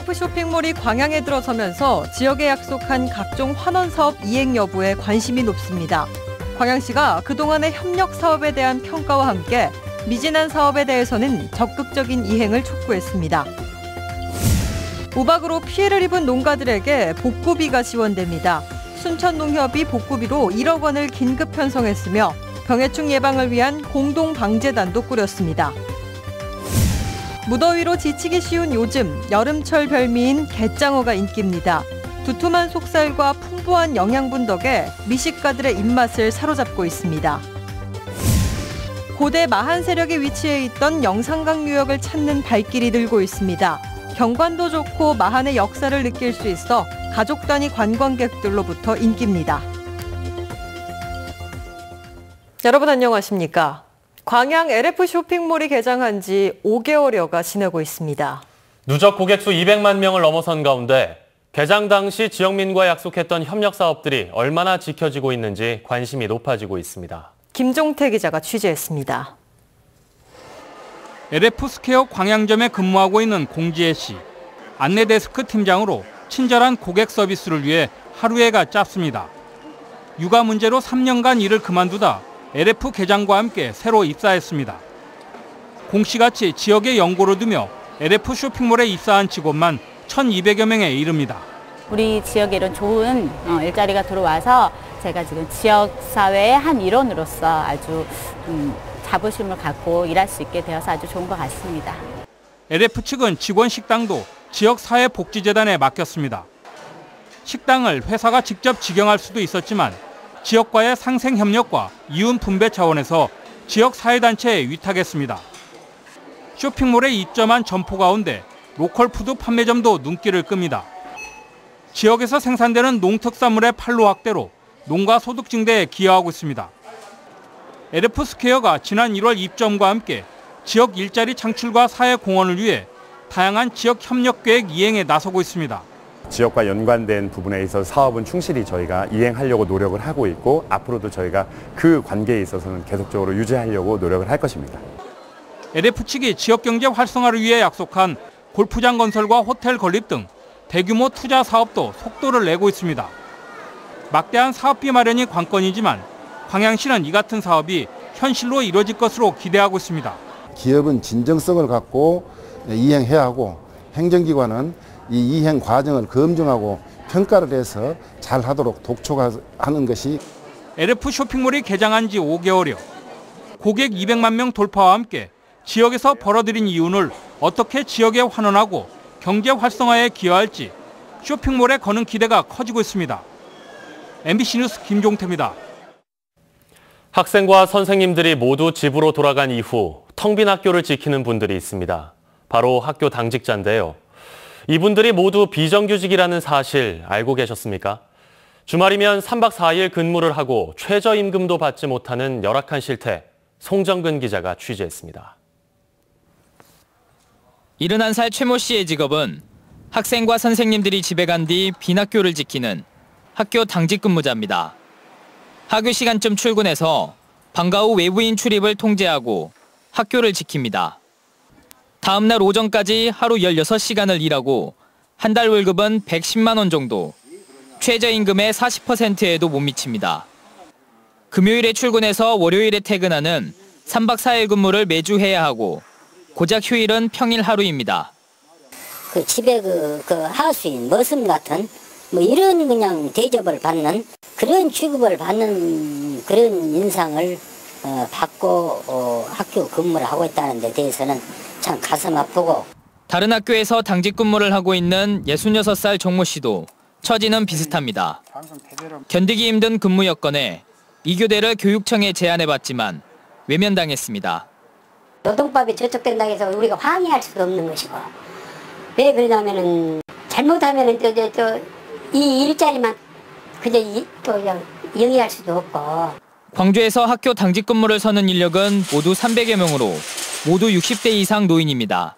LF 쇼핑몰이 광양에 들어서면서 지역에 약속한 각종 환원 사업 이행 여부에 관심이 높습니다. 광양시가 그동안의 협력 사업에 대한 평가와 함께 미진한 사업에 대해서는 적극적인 이행을 촉구했습니다. 우박으로 피해를 입은 농가들에게 복구비가 지원됩니다. 순천농협이 복구비로 1억 원을 긴급 편성했으며 병해충 예방을 위한 공동방제단도 꾸렸습니다. 무더위로 지치기 쉬운 요즘 여름철 별미인 갯장어가 인기입니다. 두툼한 속살과 풍부한 영양분 덕에 미식가들의 입맛을 사로잡고 있습니다. 고대 마한 세력이 위치해 있던 영산강 유역을 찾는 발길이 늘고 있습니다. 경관도 좋고 마한의 역사를 느낄 수 있어 가족 단위 관광객들로부터 인기입니다. 여러분 안녕하십니까? 광양 LF 쇼핑몰이 개장한 지 5개월여가 지나고 있습니다. 누적 고객 수 200만 명을 넘어선 가운데 개장 당시 지역민과 약속했던 협력 사업들이 얼마나 지켜지고 있는지 관심이 높아지고 있습니다. 김종태 기자가 취재했습니다. LF 스퀘어 광양점에 근무하고 있는 공지혜 씨. 안내 데스크 팀장으로 친절한 고객 서비스를 위해 하루해가 짧습니다. 육아 문제로 3년간 일을 그만두다 LF 개장과 함께 새로 입사했습니다. 공 씨같이 지역에 연고를 두며 LF 쇼핑몰에 입사한 직원만 1,200여 명에 이릅니다. 우리 지역에 이런 좋은 일자리가 들어와서 제가 지금 지역사회의 한 일원으로서 아주 자부심을 갖고 일할 수 있게 되어서 아주 좋은 것 같습니다. LF 측은 직원 식당도 지역사회복지재단에 맡겼습니다. 식당을 회사가 직접 직영할 수도 있었지만 지역과의 상생협력과 이윤 분배 차원에서 지역사회단체에 위탁했습니다. 쇼핑몰에 입점한 점포 가운데 로컬푸드 판매점도 눈길을 끕니다. 지역에서 생산되는 농특산물의 판로 확대로 농가 소득 증대에 기여하고 있습니다. LF 스퀘어가 지난 1월 입점과 함께 지역 일자리 창출과 사회 공헌을 위해 다양한 지역 협력 계획 이행에 나서고 있습니다. 지역과 연관된 부분에 있어서 사업은 충실히 저희가 이행하려고 노력을 하고 있고 앞으로도 저희가 그 관계에 있어서는 계속적으로 유지하려고 노력을 할 것입니다. LF 측이 지역 경제 활성화를 위해 약속한 골프장 건설과 호텔 건립 등 대규모 투자 사업도 속도를 내고 있습니다. 막대한 사업비 마련이 관건이지만 광양시는 이 같은 사업이 현실로 이루어질 것으로 기대하고 있습니다. 기업은 진정성을 갖고 이행해야 하고 행정기관은 이 이행 과정을 검증하고 평가를 해서 잘하도록 독촉하는 것이 LF 쇼핑몰이 개장한 지 5개월여. 고객 200만 명 돌파와 함께 지역에서 벌어들인 이윤을 어떻게 지역에 환원하고 경제 활성화에 기여할지 쇼핑몰에 거는 기대가 커지고 있습니다. MBC 뉴스 김종태입니다. 학생과 선생님들이 모두 집으로 돌아간 이후 텅 빈 학교를 지키는 분들이 있습니다. 바로 학교 당직자인데요. 이분들이 모두 비정규직이라는 사실 알고 계셨습니까? 주말이면 3박 4일 근무를 하고 최저임금도 받지 못하는 열악한 실태, 송정근 기자가 취재했습니다. 71살 최모 씨의 직업은 학생과 선생님들이 집에 간 뒤 빈 학교를 지키는 학교 당직 근무자입니다. 학교 시간쯤 출근해서 방과 후 외부인 출입을 통제하고 학교를 지킵니다. 다음 날 오전까지 하루 16시간을 일하고 한 달 월급은 110만 원 정도, 최저임금의 40%에도 못 미칩니다. 금요일에 출근해서 월요일에 퇴근하는 3박 4일 근무를 매주 해야 하고 고작 휴일은 평일 하루입니다. 집에 하수인, 머슴 같은 이런 그냥 대접을 받는 그런 취급을 받는 그런 인상을 받고 학교 근무를 하고 있다는 데 대해서는 참 가슴 아프고. 다른 학교에서 당직 근무를 하고 있는 66살 정모 씨도 처지는 비슷합니다. 견디기 힘든 근무 여건에 이 교대를 교육청에 제안해봤지만 외면당했습니다. 노동법이 저촉된다고 해서 우리가 항의할 수도 없는 것이고, 왜 그러냐면은 잘못하면은 이 일자리만 그저 또 영위할 수도 없고. 광주에서 학교 당직 근무를 서는 인력은 모두 300여 명으로 모두 60대 이상 노인입니다.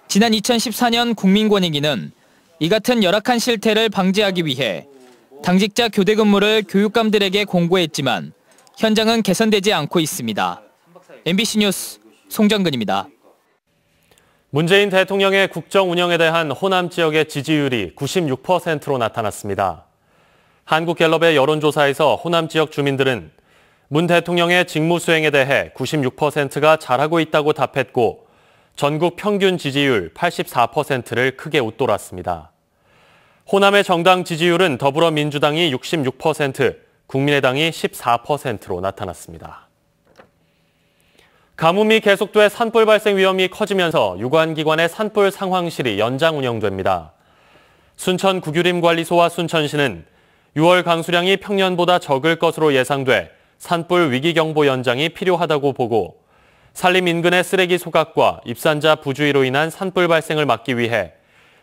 지난 2014년 국민권익위는 이 같은 열악한 실태를 방지하기 위해 당직자 교대 근무를 교육감들에게 공고했지만 현장은 개선되지 않고 있습니다. MBC 뉴스 송정근입니다. 문재인 대통령의 국정 운영에 대한 호남 지역의 지지율이 96%로 나타났습니다. 한국갤럽의 여론조사에서 호남 지역 주민들은 문 대통령의 직무 수행에 대해 96%가 잘하고 있다고 답했고 전국 평균 지지율 84%를 크게 웃돌았습니다. 호남의 정당 지지율은 더불어민주당이 66%, 국민의당이 14%로 나타났습니다. 가뭄이 계속돼 산불 발생 위험이 커지면서 유관기관의 산불 상황실이 연장 운영됩니다. 순천 국유림관리소와 순천시는 6월 강수량이 평년보다 적을 것으로 예상돼 산불 위기경보 연장이 필요하다고 보고 산림 인근의 쓰레기 소각과 입산자 부주의로 인한 산불 발생을 막기 위해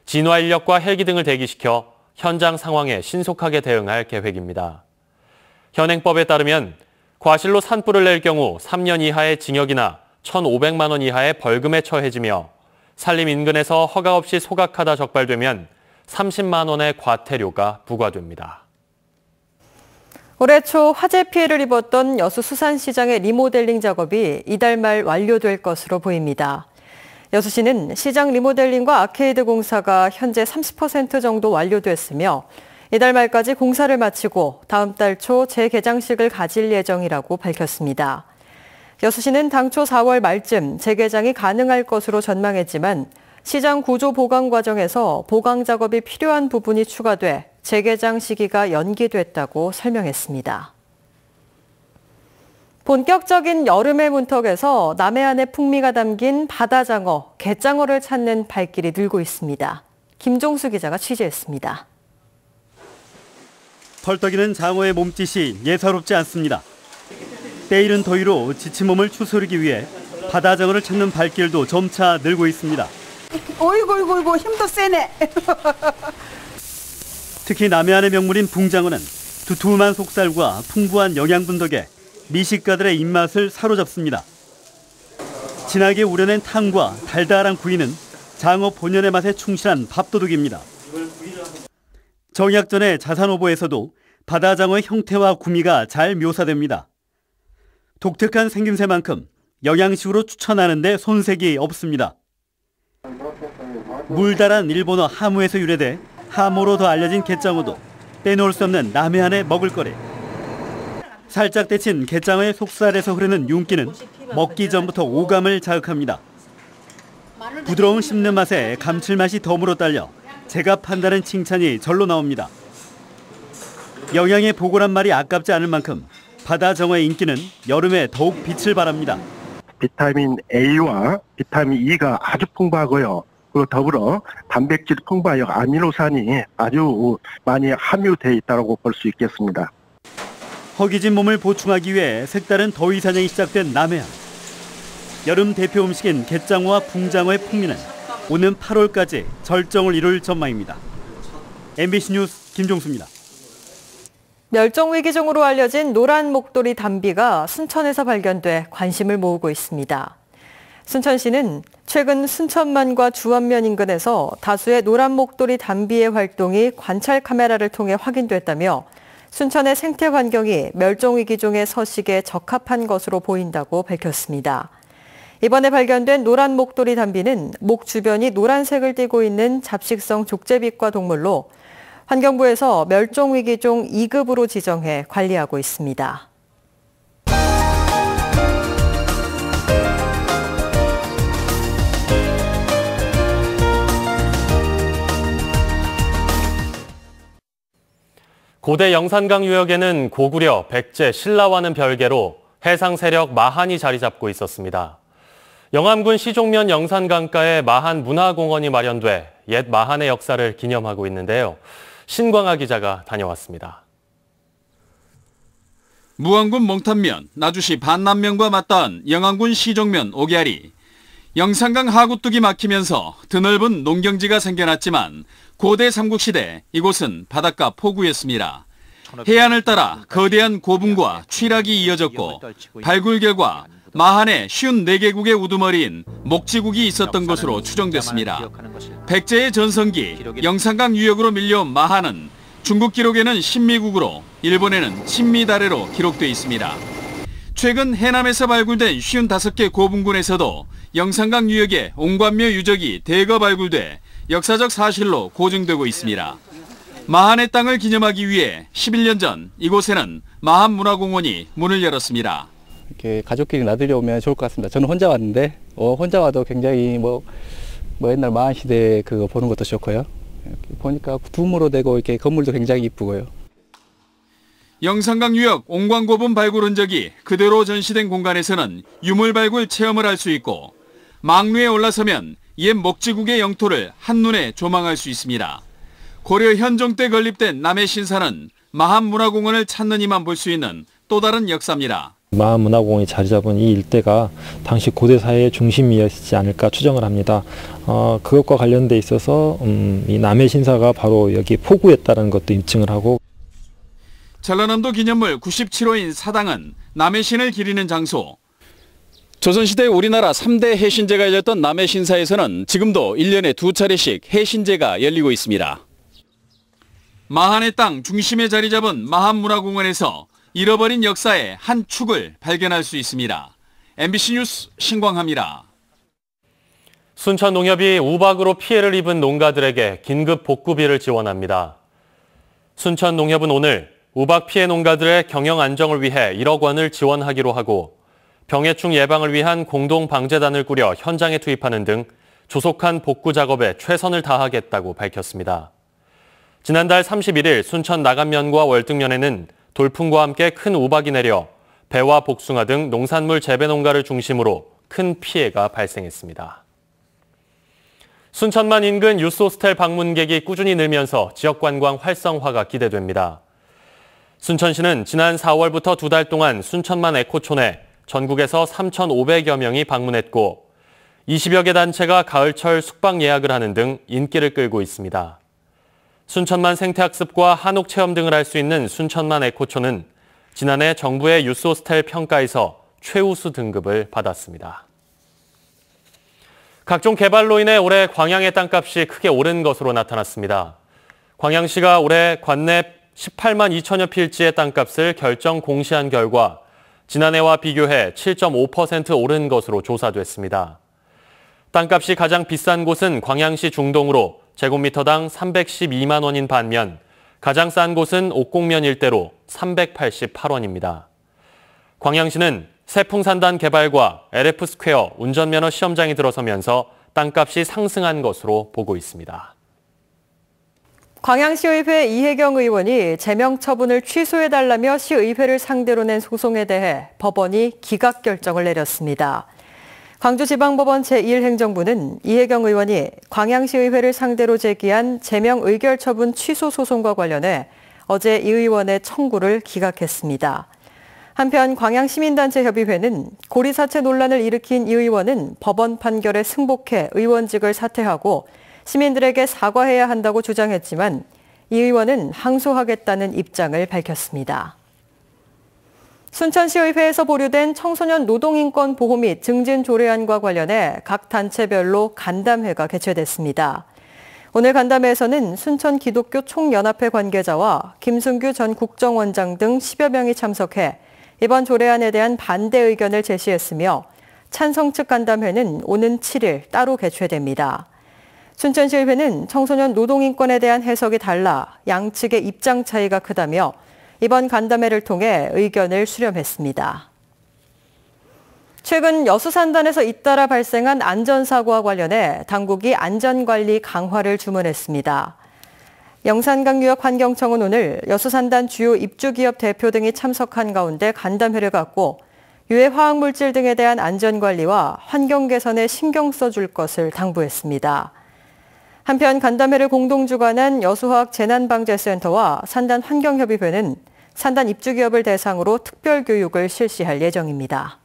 진화 인력과 헬기 등을 대기시켜 현장 상황에 신속하게 대응할 계획입니다. 현행법에 따르면 과실로 산불을 낼 경우 3년 이하의 징역이나 1,500만 원 이하의 벌금에 처해지며 산림 인근에서 허가 없이 소각하다 적발되면 30만 원의 과태료가 부과됩니다. 올해 초 화재 피해를 입었던 여수 수산시장의 리모델링 작업이 이달 말 완료될 것으로 보입니다. 여수시는 시장 리모델링과 아케이드 공사가 현재 30% 정도 완료됐으며 이달 말까지 공사를 마치고 다음 달 초 재개장식을 가질 예정이라고 밝혔습니다. 여수시는 당초 4월 말쯤 재개장이 가능할 것으로 전망했지만 시장 구조 보강 과정에서 보강 작업이 필요한 부분이 추가돼 재개장 시기가 연기됐다고 설명했습니다. 본격적인 여름의 문턱에서 남해안의 풍미가 담긴 바다장어, 갯장어를 찾는 발길이 늘고 있습니다. 김종수 기자가 취재했습니다. 펄떡이는 장어의 몸짓이 예사롭지 않습니다. 때이른 더위로 지친 몸을 추스르기 위해 바다장어를 찾는 발길도 점차 늘고 있습니다. 어이구 힘도 세네. 특히 남해안의 명물인 붕장어는 두툼한 속살과 풍부한 영양분 덕에 미식가들의 입맛을 사로잡습니다. 진하게 우려낸 탕과 달달한 구이는 장어 본연의 맛에 충실한 밥도둑입니다. 정약전의 자산오보에서도 바다장어의 형태와 구미가 잘 묘사됩니다. 독특한 생김새만큼 영양식으로 추천하는데 손색이 없습니다. 물달한 일본어 하무에서 유래돼 하모로 더 알려진 갯장어도 빼놓을 수 없는 남해안의 먹을거리. 살짝 데친 갯장어의 속살에서 흐르는 윤기는 먹기 전부터 오감을 자극합니다. 부드러운 씹는 맛에 감칠맛이 덤으로 딸려 제값한다는 칭찬이 절로 나옵니다. 영양의 보고란 말이 아깝지 않을 만큼 바다장어의 인기는 여름에 더욱 빛을 발합니다. 비타민 A와 비타민 E가 아주 풍부하고요. 그리고 더불어 단백질 풍부하여 아미노산이 아주 많이 함유되어 있다고 볼 수 있겠습니다. 허기진 몸을 보충하기 위해 색다른 더위 사냥이 시작된 남해안. 여름 대표 음식인 갯장어와 붕장어의 풍미는 오는 8월까지 절정을 이룰 전망입니다. MBC 뉴스 김종수입니다. 멸종위기종으로 알려진 노란 목도리 담비가 순천에서 발견돼 관심을 모으고 있습니다. 순천시는 최근 순천만과 주안면 인근에서 다수의 노란 목도리 담비의 활동이 관찰 카메라를 통해 확인됐다며 순천의 생태 환경이 멸종위기종의 서식에 적합한 것으로 보인다고 밝혔습니다. 이번에 발견된 노란 목도리 담비는 목 주변이 노란색을 띠고 있는 잡식성 족제비과 동물로 환경부에서 멸종위기종 2급으로 지정해 관리하고 있습니다. 고대 영산강 유역에는 고구려, 백제, 신라와는 별개로 해상 세력 마한이 자리 잡고 있었습니다. 영암군 시종면 영산강가에 마한 문화공원이 마련돼 옛 마한의 역사를 기념하고 있는데요. 신광아 기자가 다녀왔습니다. 무안군 몽탄면, 나주시 반남면과 맞닿은 영암군 시종면 오개아리. 영산강 하구뚝이 막히면서 드넓은 농경지가 생겨났지만 고대 삼국시대 이곳은 바닷가 포구였습니다. 해안을 따라 거대한 고분과 취락이 이어졌고 발굴 결과 마한에 54개국의 우두머리인 목지국이 있었던 것으로 추정됐습니다. 백제의 전성기 영산강 유역으로 밀려온 마한은 중국 기록에는 신미국으로 일본에는 친미다레로 기록돼 있습니다. 최근 해남에서 발굴된 55개 고분군에서도 영산강 유역에 옹관묘 유적이 대거 발굴돼 역사적 사실로 고증되고 있습니다. 마한의 땅을 기념하기 위해 11년 전 이곳에는 마한문화공원이 문을 열었습니다. 이렇게 가족끼리 나들이 오면 좋을 것 같습니다. 저는 혼자 왔는데 혼자 와도 굉장히 뭐 옛날 마한 시대 그거 보는 것도 좋고요. 보니까 둠으로 되고 이렇게 건물도 굉장히 이쁘고요. 영산강 유역 옹관고분 발굴 흔적이 그대로 전시된 공간에서는 유물 발굴 체험을 할 수 있고 망루에 올라서면 옛 먹지국의 영토를 한눈에 조망할 수 있습니다. 고려 현종 때 건립된 남해 신사는 마한문화공원을 찾는 이만 볼 수 있는 또 다른 역사입니다. 마한문화공원이 자리 잡은 이 일대가 당시 고대 사회의 중심이었지 않을까 추정을 합니다. 그것과 관련돼 있어서 이 남해 신사가 바로 여기 포구했다는 것도 입증을 하고, 전라남도 기념물 97호인 사당은 남해신을 기리는 장소. 조선시대 우리나라 3대 해신제가 열렸던 남해신사에서는 지금도 1년에 2차례씩 해신제가 열리고 있습니다. 마한의 땅 중심에 자리 잡은 마한문화공원에서 잃어버린 역사의 한 축을 발견할 수 있습니다. MBC 뉴스 신광하입니다. 순천농협이 우박으로 피해를 입은 농가들에게 긴급 복구비를 지원합니다. 순천농협은 오늘 우박 피해 농가들의 경영 안정을 위해 1억 원을 지원하기로 하고 병해충 예방을 위한 공동방재단을 꾸려 현장에 투입하는 등 조속한 복구 작업에 최선을 다하겠다고 밝혔습니다. 지난달 31일 순천 나간면과 월등면에는 돌풍과 함께 큰 우박이 내려 배와 복숭아 등 농산물 재배 농가를 중심으로 큰 피해가 발생했습니다. 순천만 인근 유스호스텔 방문객이 꾸준히 늘면서 지역 관광 활성화가 기대됩니다. 순천시는 지난 4월부터 2달 동안 순천만 에코촌에 전국에서 3,500여 명이 방문했고 20여 개 단체가 가을철 숙박 예약을 하는 등 인기를 끌고 있습니다. 순천만 생태학습과 한옥체험 등을 할 수 있는 순천만 에코촌은 지난해 정부의 유스호스텔 평가에서 최우수 등급을 받았습니다. 각종 개발로 인해 올해 광양의 땅값이 크게 오른 것으로 나타났습니다. 광양시가 올해 관내 18만 2천여 필지의 땅값을 결정 공시한 결과 지난해와 비교해 7.5% 오른 것으로 조사됐습니다. 땅값이 가장 비싼 곳은 광양시 중동으로 제곱미터당 312만 원인 반면 가장 싼 곳은 옥곡면 일대로 388원입니다. 광양시는 세풍산단 개발과 LF스퀘어 운전면허 시험장이 들어서면서 땅값이 상승한 것으로 보고 있습니다. 광양시의회 이혜경 의원이 제명 처분을 취소해달라며 시의회를 상대로 낸 소송에 대해 법원이 기각 결정을 내렸습니다. 광주지방법원 제1행정부는 이혜경 의원이 광양시의회를 상대로 제기한 제명 의결 처분 취소 소송과 관련해 어제 이 의원의 청구를 기각했습니다. 한편 광양시민단체협의회는 고리사체 논란을 일으킨 이 의원은 법원 판결에 승복해 의원직을 사퇴하고 시민들에게 사과해야 한다고 주장했지만 이 의원은 항소하겠다는 입장을 밝혔습니다. 순천시의회에서 보류된 청소년 노동인권 보호 및 증진 조례안과 관련해 각 단체별로 간담회가 개최됐습니다. 오늘 간담회에서는 순천 기독교 총연합회 관계자와 김순규 전 국정원장 등 10여 명이 참석해 이번 조례안에 대한 반대 의견을 제시했으며 찬성 측 간담회는 오는 7일 따로 개최됩니다. 순천시의회는 청소년 노동인권에 대한 해석이 달라 양측의 입장 차이가 크다며 이번 간담회를 통해 의견을 수렴했습니다. 최근 여수산단에서 잇따라 발생한 안전사고와 관련해 당국이 안전관리 강화를 주문했습니다. 영산강유역환경청은 오늘 여수산단 주요 입주기업 대표 등이 참석한 가운데 간담회를 갖고 유해 화학물질 등에 대한 안전관리와 환경 개선에 신경 써줄 것을 당부했습니다. 한편 간담회를 공동 주관한 여수화학재난방재센터와 산단환경협의회는 산단 입주기업을 대상으로 특별교육을 실시할 예정입니다.